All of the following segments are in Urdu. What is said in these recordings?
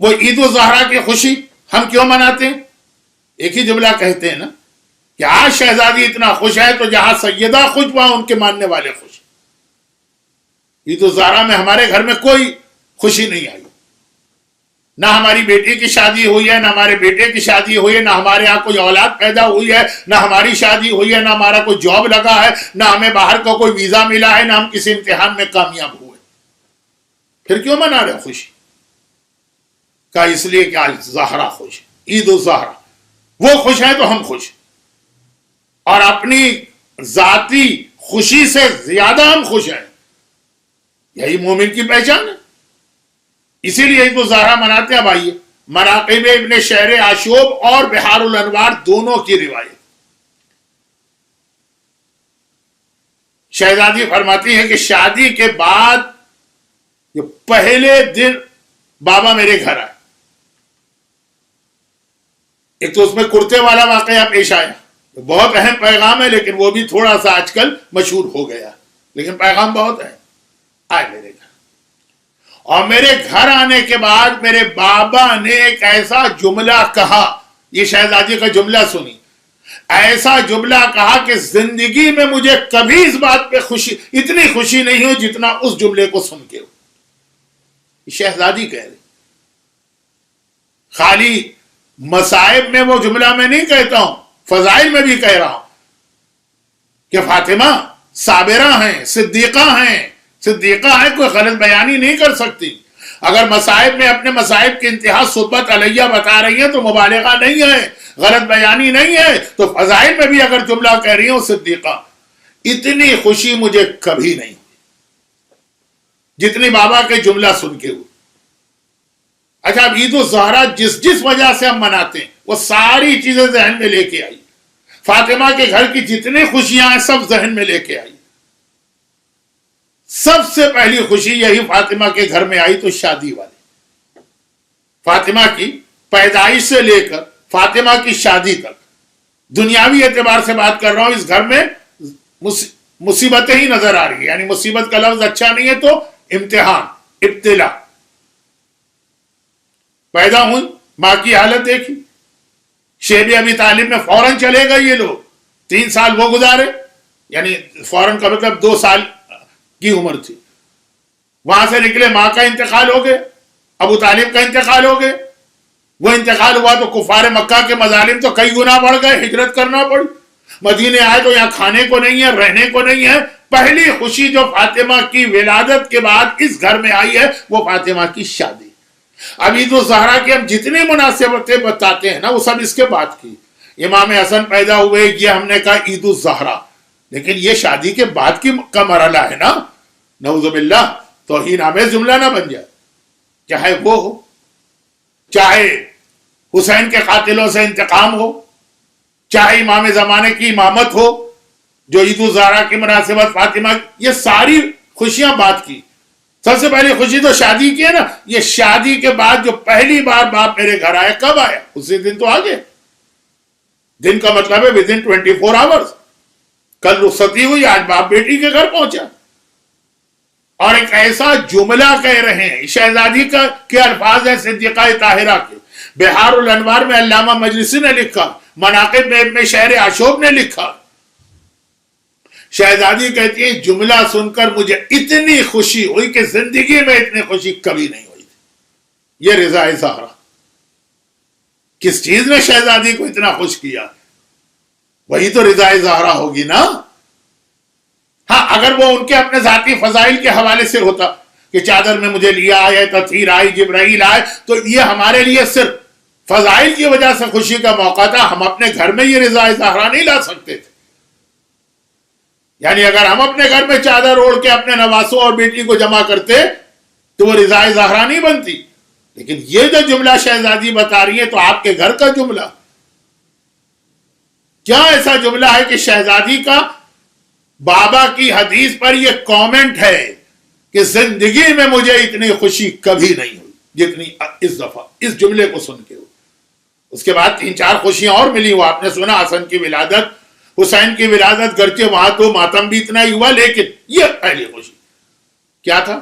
وہ عید الزہرا کی خوشی ہم کیوں مناتے ہیں؟ ایک ہی جملہ کہتے ہیں نا کہ آج شہزادی اتنا خوش ہے تو جہاں سیدہ خوش وہاں ان کے ماننے والے خوش. عید الزہرا میں ہمارے گھر میں کوئی خوشی نہیں آئی. نہ ہماری بیٹی کی شادی ہوئی ہے، نہ ہمارے بیٹے کی شادی ہوئی ہے، نہ ہمارے یہاں کوئی اولاد پیدا ہوئی ہے، نہ ہماری شادی ہوئی ہے، نہ ہمارا کوئی جاب لگا ہے، نہ ہمیں باہر کا کوئی ویزا ملا ہے، نہ ہم کسی امتحان میں کامیاب ہوئے. پھر کیوں منا رہے خوشی؟ کہا اس لیے کہ آج زہرا خوش ہے، عید الزہرا. وہ خوش ہیں تو ہم خوش، اور اپنی ذاتی خوشی سے زیادہ ہم خوش ہیں. یہی مومن کی پہچان ہے. اسی لیے عید الزہرا مناتے ہیں. اب آئیے مناقب ابن شہر آشوب اور بحار الانوار دونوں کی روایت. شہزادی فرماتی ہے کہ شادی کے بعد یہ پہلے دن بابا میرے گھر آئے. ایک تو اس میں کرتے والا واقعہ پیش آیا، بہت اہم پیغام ہے، لیکن وہ بھی تھوڑا سا آج کل مشہور ہو گیا، لیکن پیغام بہت ہے. آئے میرے گھر، اور میرے گھر آنے کے بعد میرے بابا نے ایک ایسا جملہ کہا. یہ شہزادی کا جملہ سنی. ایسا جملہ کہا کہ زندگی میں مجھے کبھی اس بات پہ خوشی، اتنی خوشی نہیں ہو جتنا اس جملے کو سن کے ہو. شہزادی کہہ رہی. خالی مصائب میں وہ جملہ میں نہیں کہتا ہوں، فضائل میں بھی کہہ رہا ہوں کہ فاطمہ صابرہ ہیں، صدیقہ ہیں. صدیقہ ہے، کوئی غلط بیانی نہیں کر سکتی. اگر مصائب میں اپنے مصائب کی انتہا صحبت علیہ بتا رہی ہیں تو مبالغہ نہیں ہے، غلط بیانی نہیں ہے. تو فضائل میں بھی اگر جملہ کہہ رہی ہوں صدیقہ. اتنی خوشی مجھے کبھی نہیں ہوئی جتنی بابا کے جملہ سن کے ہوئی. اچھا، اب عید الزہرا جس وجہ سے ہم مناتے ہیں وہ ساری چیزیں ذہن میں لے کے آئی. فاطمہ کے گھر کی جتنی خوشیاں ہیں سب ذہن میں لے کے آئی. سب سے پہلی خوشی یہی فاطمہ کے گھر میں آئی تو شادی والی. فاطمہ کی پیدائش سے لے کر فاطمہ کی شادی تک، دنیاوی اعتبار سے بات کر رہا ہوں، اس گھر میں مصیبتیں ہی نظر آ رہی ہیں. یعنی مصیبت کا لفظ اچھا نہیں ہے تو امتحان، ابتلا. پیدا ہوئی، ماں کی حالت دیکھی. شیب ابی طالب میں فوراً چلے گئے یہ لوگ. 3 سال وہ گزارے، یعنی فوراً کا مطلب 2 سال کی عمر تھی. وہاں سے نکلے، ماں کا انتقال ہو گیا، ابو طالب کا انتقال ہو گیا. وہ انتقال ہوا تو کفار مکہ کے مظالم تو کئی گنا بڑھ گئے، ہجرت کرنا پڑی. مدینے آئے تو یہاں کھانے کو نہیں ہے، رہنے کو نہیں ہے. پہلی خوشی جو فاطمہ کی ولادت کے بعد اس گھر میں آئی ہے وہ فاطمہ کی شادی. اب عید الزہرا کی ہم جتنی مناسبتیں بتاتے ہیں نا وہ سب اس کے بعد کی. امام حسن پیدا ہوئے، یہ ہم نے کہا عید الزہرا، لیکن یہ شادی کے بعد کا مرحلہ ہے نا. نعوذ باللہ توہین آمیز جملہ نہ بن جائے. چاہے وہ ہو، چاہے حسین کے قاتلوں سے انتقام ہو، چاہے امام زمانے کی امامت ہو، جو عید الزہرا کی مناسبت فاطمہ، یہ ساری خوشیاں بات کی. سب سے پہلی خوشی تو شادی کی ہے نا. یہ شادی کے بعد جو پہلی بار باپ میرے گھر آیا، کب آیا؟ اسی دن تو آگے. دن کا مطلب ہے within 24 hours. کل رخصتی ہوئی، آج باپ بیٹی کے گھر پہنچا. اور ایک ایسا جملہ کہہ رہے ہیں، شہزادی کے الفاظ ہیں صدیقہ طاہرہ کے. بحار الانوار میں علامہ مجلسی نے لکھا، مناقب میں ابن شہر آشوب نے لکھا. شہزادی کہتی ہے جملہ سن کر مجھے اتنی خوشی ہوئی کہ زندگی میں اتنی خوشی کبھی نہیں ہوئی تھی. یہ رضا زہرا. کس چیز نے شہزادی کو اتنا خوش کیا؟ وہی تو رضا زہرا ہوگی نا. ہاں، اگر وہ ان کے اپنے ذاتی فضائل کے حوالے سے ہوتا کہ چادر میں مجھے لیا آئے، تطہیر آئی، جبرائیل آئے، تو یہ ہمارے لیے صرف فضائل کی وجہ سے خوشی کا موقع تھا. ہم اپنے گھر میں یہ رضا زہرا نہیں لا سکتے تھے. یعنی اگر ہم اپنے گھر میں چادر اوڑھ کے اپنے نواسوں اور بیٹی کو جمع کرتے تو وہ رضا زہرا نہیں بنتی. لیکن یہ جو جملہ شہزادی بتا رہی ہے تو آپ کے گھر کا جملہ کیا ایسا جملہ ہے کہ شہزادی کا بابا کی حدیث پر یہ کامنٹ ہے کہ زندگی میں مجھے اتنی خوشی کبھی نہیں ہوئی جتنی اس دفعہ اس جملے کو سن کے ہوئی. اس کے بعد 3-4 خوشیاں اور ملی. وہ آپ نے سنا حسن کی ولادت، حسین کی ولادت، گرچہ وہاں تو ماتم بھی اتنا ہی ہوا، لیکن یہ پہلی خوشی کیا تھا؟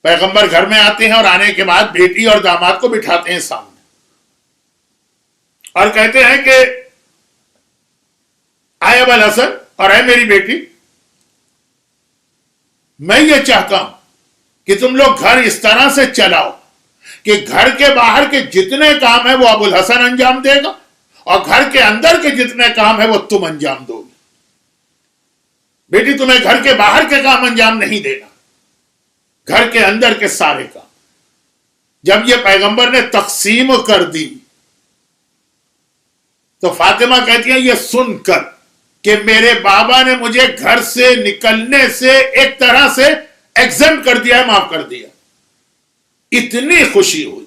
پیغمبر گھر میں آتے ہیں اور آنے کے بعد بیٹی اور داماد کو بٹھاتے ہیں سامنے اور کہتے ہیں کہ اے ابا الحسن اور اے میری بیٹی، میں یہ چاہتا ہوں کہ تم لوگ گھر اس طرح سے چلاؤ کہ گھر کے باہر کے جتنے کام ہیں وہ ابو الحسن انجام دے گا اور گھر کے اندر کے جتنے کام ہیں وہ تم انجام دو گے۔ بیٹی تمہیں گھر کے باہر کے کام انجام نہیں دینا، گھر کے اندر کے سارے کام۔ جب یہ پیغمبر نے تقسیم کر دی تو فاطمہ کہتی ہیں یہ سن کر کہ میرے بابا نے مجھے گھر سے نکلنے سے ایک طرح سے ایگزمپٹ کر دیا ہے، معاف کر دیا، اتنی خوشی ہوئی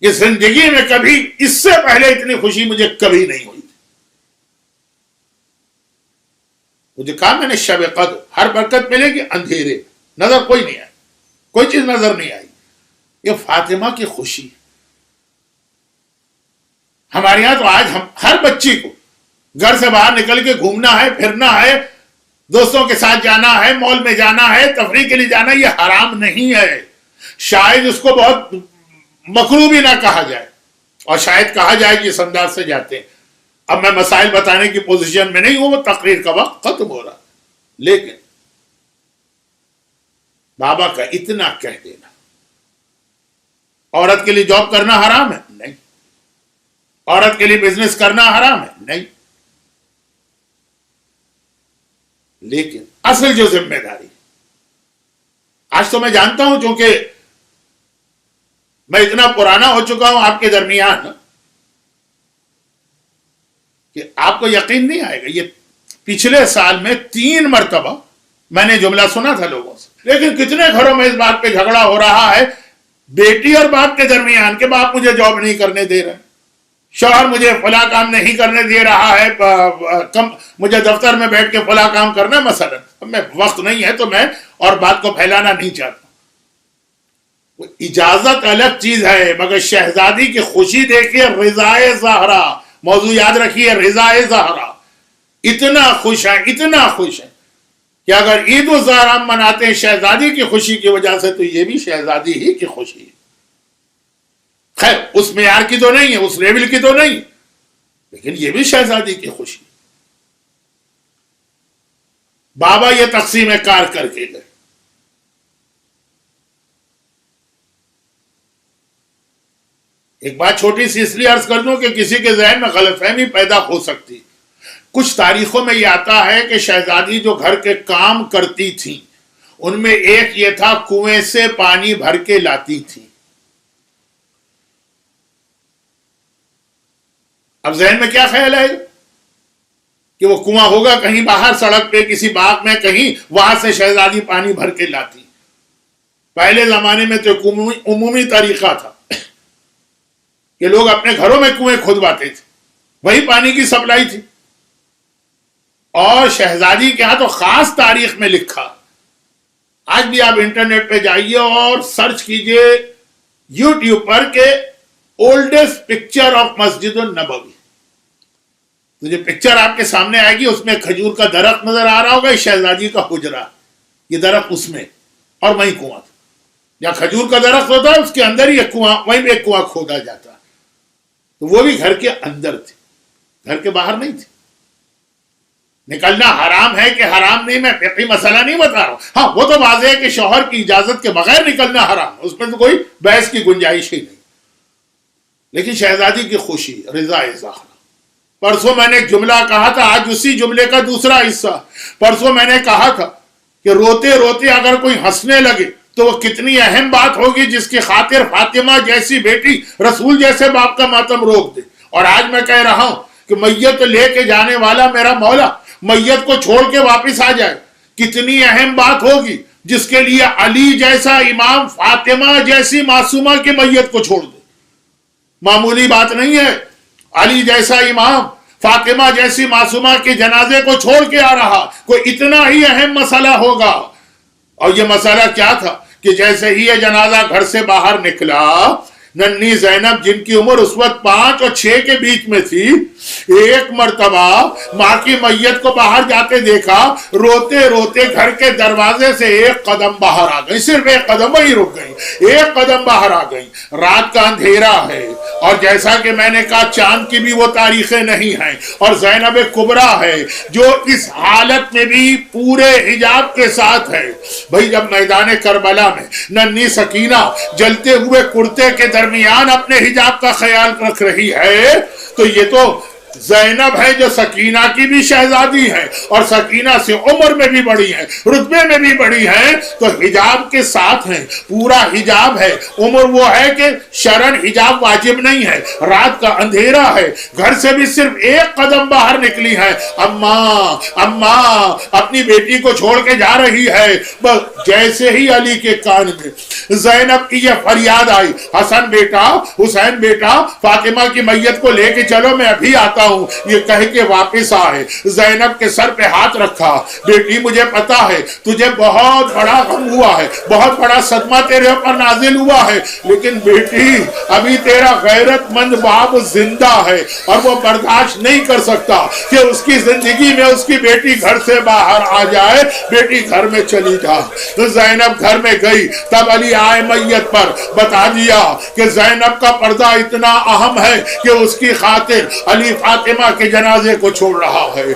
کہ زندگی میں کبھی اس سے پہلے اتنی خوشی مجھے کبھی نہیں ہوئی تھی۔ مجھے کہا میں نے شب قدر ہر برکت ملے گی، اندھیرے نظر کوئی نہیں آئی، کوئی چیز نظر نہیں آئی۔ یہ فاطمہ کی خوشی۔ ہمارے یہاں تو آج ہم ہر بچی کو گھر سے باہر نکل کے گھومنا ہے، پھرنا ہے، دوستوں کے ساتھ جانا ہے، مال میں جانا ہے، تفریح کے لیے جانا ہے، یہ حرام نہیں ہے۔ شاید اس کو بہت مکروہ بھی نہ کہا جائے اور شاید کہا جائے کہ اس انداز سے جاتے ہیں۔ اب میں مسائل بتانے کی پوزیشن میں نہیں ہوں، وہ تقریر کا وقت ختم ہو رہا، لیکن بابا کا اتنا کہہ دینا، عورت کے لیے جاب کرنا حرام ہے؟ نہیں۔ عورت کے لیے بزنس کرنا حرام ہے؟ نہیں۔ لیکن اصل جو ذمہ داری، آج تو میں جانتا ہوں چونکہ میں اتنا پرانا ہو چکا ہوں آپ کے درمیان کہ آپ کو یقین نہیں آئے گا، یہ پچھلے سال میں 3 مرتبہ میں نے جملہ سنا تھا لوگوں سے، لیکن کتنے گھروں میں اس بات پہ جھگڑا ہو رہا ہے بیٹی اور باپ کے درمیان کہ باپ مجھے جاب نہیں کرنے دے رہے، شوہر مجھے فلاں کام نہیں کرنے دے رہا ہے، مجھے دفتر میں بیٹھ کے فلاں کام کرنا مثلا۔ اب میں وقت نہیں ہے تو میں اور بات کو پھیلانا نہیں چاہتا۔ اجازت الگ چیز ہے، مگر شہزادی کی خوشی دیکھیے، رضائے زہرا، موضوع یاد رکھیے، رضائے زہرا اتنا خوش ہے، اتنا خوش ہے کہ اگر عید الظہر ہم مناتے ہیں شہزادی کی خوشی کی وجہ سے تو یہ بھی شہزادی ہی کی خوشی ہے۔ خیر اس معیار کی تو نہیں ہے، اس لیول کی تو نہیں، لیکن یہ بھی شہزادی کی خوشی۔ بابا یہ تقسیم کار کر کے گئے۔ ایک بات چھوٹی سی اس لیے عرض کر دوں کہ کسی کے ذہن میں غلط فہمی پیدا ہو سکتی۔ کچھ تاریخوں میں یہ آتا ہے کہ شہزادی جو گھر کے کام کرتی تھیں ان میں ایک یہ تھا کنویں سے پانی بھر کے لاتی تھی۔ اب ذہن میں کیا خیال ہے کہ وہ کنواں ہوگا کہیں باہر سڑک پہ کسی باغ میں کہیں، وہاں سے شہزادی پانی بھر کے لاتی۔ پہلے زمانے میں تو عمومی طریقہ تھا کہ لوگ اپنے گھروں میں کنویں کھودواتے تھے، وہی پانی کی سپلائی تھی۔ اور شہزادی کے ہاں تو خاص تاریخ میں لکھا، آج بھی آپ انٹرنیٹ پہ جائیے اور سرچ کیجئے یوٹیوب پر کہ اولڈسٹ پکچر آف مسجد النبوی، تو جو پکچر آپ کے سامنے آئے گی اس میں کھجور کا درخت نظر آ رہا ہوگا، شہزادی کا حجرہ، یہ درخت اس میں، اور وہیں کنواں تھا۔ جہاں کھجور کا درخت ہوتا ہے اس کے اندر ہی ایک کنواں، وہیں پہ ایک کنواں کھودا جاتا ہے، تو وہ بھی گھر کے اندر تھی، گھر کے باہر نہیں تھی۔ نکلنا حرام ہے کہ حرام نہیں، میں فقہی مسئلہ نہیں بتا رہا ہوں، ہاں وہ تو واضح ہے کہ شوہر کی اجازت کے بغیر نکلنا حرام ہے، اس میں تو کوئی بحث کی گنجائش ہی نہیں۔ لیکن شہزادی کی خوشی، رضائے زہرا۔ پرسوں میں نے ایک جملہ کہا تھا، آج اسی جملے کا دوسرا حصہ۔ پرسوں میں نے کہا تھا کہ روتے روتے اگر کوئی ہنسنے لگے تو وہ کتنی اہم بات ہوگی جس کی خاطر فاطمہ جیسی بیٹی رسول جیسے باپ کا ماتم روک دے۔ اور آج میں کہہ رہا ہوں کہ میت لے کے جانے والا میرا مولا میت کو چھوڑ کے واپس آ جائے، کتنی اہم بات ہوگی جس کے لیے علی جیسا امام فاطمہ جیسی معصومہ کی میت کو چھوڑ دے۔ معمولی بات نہیں ہے، علی جیسا امام فاطمہ جیسی معصومہ کے جنازے کو چھوڑ کے آ رہا، کوئی اتنا ہی اہم مسئلہ ہوگا۔ اور یہ مسئلہ کیا تھا کہ جیسے ہی یہ جنازہ گھر سے باہر نکلا، ننھی زینب جن کی عمر اس وقت 5 اور 6 کے بیچ میں تھی، ایک مرتبہ ماں کی میت کو باہر جاتے دیکھا، روتے روتے گھر کے دروازے سے ایک قدم باہر آ گئی، صرف ایک قدم، وہی رک گئی، ایک قدم باہر آ گئی۔ رات کا اندھیرا ہے، اور جیسا کہ میں نے کہا چاند کی بھی وہ تاریخیں نہیں ہیں، اور زینب کبریٰ ہے جو اس حالت میں بھی پورے حجاب کے ساتھ ہے۔ بھئی جب میدان کربلا میں ننھی سکینہ جلتے ہوئے کرتے کے درمیان اپنے حجاب کا خیال رکھ رہی ہے، تو یہ تو زینب ہے جو سکینہ کی بھی شہزادی ہے، اور سکینہ سے عمر میں بھی بڑی ہے، رتبے میں بھی بڑی ہے، تو حجاب کے ساتھ ہیں، پورا حجاب ہے۔ عمر وہ ہے کہ شرعاً حجاب واجب نہیں ہے، رات کا اندھیرا ہے، گھر سے بھی صرف ایک قدم باہر نکلی ہے، اماں اپنی بیٹی کو چھوڑ کے جا رہی ہے۔ بس جیسے ہی علی کے کان میں زینب کی یہ فریاد آئی، حسن بیٹا، حسین بیٹا، فاطمہ کی میت کو لے کے چلو، میں ابھی آتا ہوں، یہ کہہ کے واپس آئے، زینب کے سر پہ ہاتھ رکھا، بیٹی مجھے پتا ہے تجھے بہت بڑا غم ہوا ہے، بہت بڑا صدمہ تیرے اوپر نازل ہوا ہے، لیکن بیٹی ابھی تیرا غیرت مند باپ زندہ ہے، اور وہ برداشت نہیں کر سکتا کہ اس کی زندگی میں اس کی بیٹی گھر سے باہر آ جائے، بیٹی گھر میں چلی جا۔ تو زینب گھر میں گئی، تب علی آئے میت پر، بتا دیا کہ زینب کا پردہ اتنا اہم ہے کہ اس کی خاطر علی فاطمہ کے جنازے کو چھوڑ رہا ہے۔